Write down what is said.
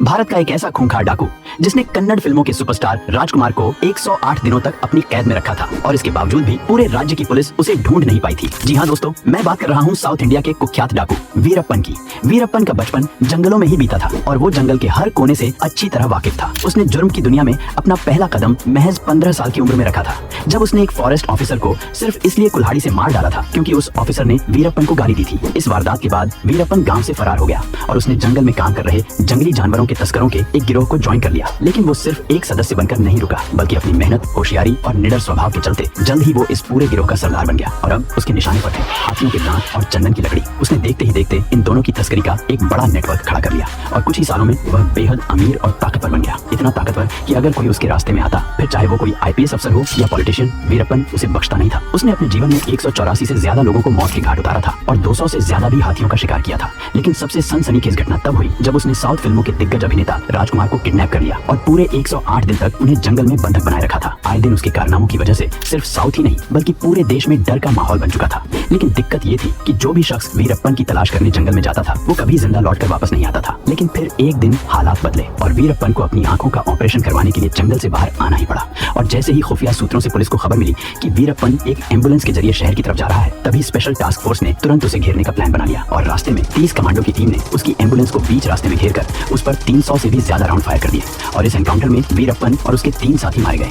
भारत का एक ऐसा खूंखार डाकू जिसने कन्नड़ फिल्मों के सुपरस्टार राजकुमार को 108 दिनों तक अपनी कैद में रखा था और इसके बावजूद भी पूरे राज्य की पुलिस उसे ढूंढ नहीं पाई थी। जी हाँ दोस्तों, मैं बात कर रहा हूँ साउथ इंडिया के कुख्यात डाकू वीरप्पन की। वीरप्पन का बचपन जंगलों में ही बीता था और वो जंगल के हर कोने से अच्छी तरह वाकिफ था। उसने जुर्म की दुनिया में अपना पहला कदम महज 15 साल की उम्र में रखा था, जब उसने एक फॉरेस्ट ऑफिसर को सिर्फ इसलिए कुल्हाड़ी से मार डाला था क्योंकि उस ऑफिसर ने वीरप्पन को गाली दी थी। इस वारदात के बाद वीरप्पन गांव से फरार हो गया और उसने जंगल में काम कर रहे जंगली जानवरों के तस्करों के एक गिरोह को ज्वाइन कर लिया। लेकिन वो सिर्फ एक सदस्य बनकर नहीं रुका, बल्कि अपनी मेहनत, होशियारी और निडर स्वभाव के चलते जल्द ही वो इस पूरे गिरोह का सरदार बन गया और अब उसके निशाने पर थे हाथियों के दांत और चंदन की लकड़ी। उसने देखते ही देखते इन दोनों की तस्करी का एक बड़ा नेटवर्क खड़ा कर लिया और कुछ ही सालों में वह बेहद अमीर और ताकतवर बन गया। इतना ताकतवर कि अगर कोई उसके रास्ते में आता, फिर चाहे वो कोई आईपीएस अफसर हो या पॉलिटिशियन, वीरप्पन उसे बख्शता नहीं था। उसने अपने जीवन में 184 से ज्यादा लोगों को मौत के घाट उतारा था और 200 से ज्यादा भी हाथियों का शिकार किया था। लेकिन सबसे सनसनीखेज घटना तब हुई जब उसने साउथ फिल्मों के दिग्गज अभिनेता राजकुमार को किडनैप कर लिया और पूरे 108 दिन तक उन्हें जंगल में बंधक बनाए रखा था। आए दिन उसके कारनामों की वजह से सिर्फ साउथ ही नहीं बल्कि पूरे देश में डर का माहौल बन चुका था। लेकिन दिक्कत ये थी कि जो भी शख्स वीरप्पन की तलाश करने जंगल में जाता था वो कभी जिंदा लौटकर वापस नहीं आता था। लेकिन फिर एक दिन हालात बदले और वीरप्पन को अपनी आंखों का ऑपरेशन करवाने के लिए जंगल से बाहर आना ही पड़ा। और जैसे ही खुफिया सूत्रों से पुलिस को खबर मिली कि वीरप्पन एक एम्बुलेंस के जरिए शहर की तरफ जा रहा है, तभी स्पेशल टास्क फोर्स ने तुरंत उसे घेरने का प्लान बना लिया और रास्ते में 30 कमांडो की टीम ने उसकी एम्बुलेंस को बीच रास्ते में घेरकर उस पर 300 से भी ज्यादा राउंड फायर कर दिए और इस एनकाउंटर में वीरप्पन और उसके 3 साथी मारे गए।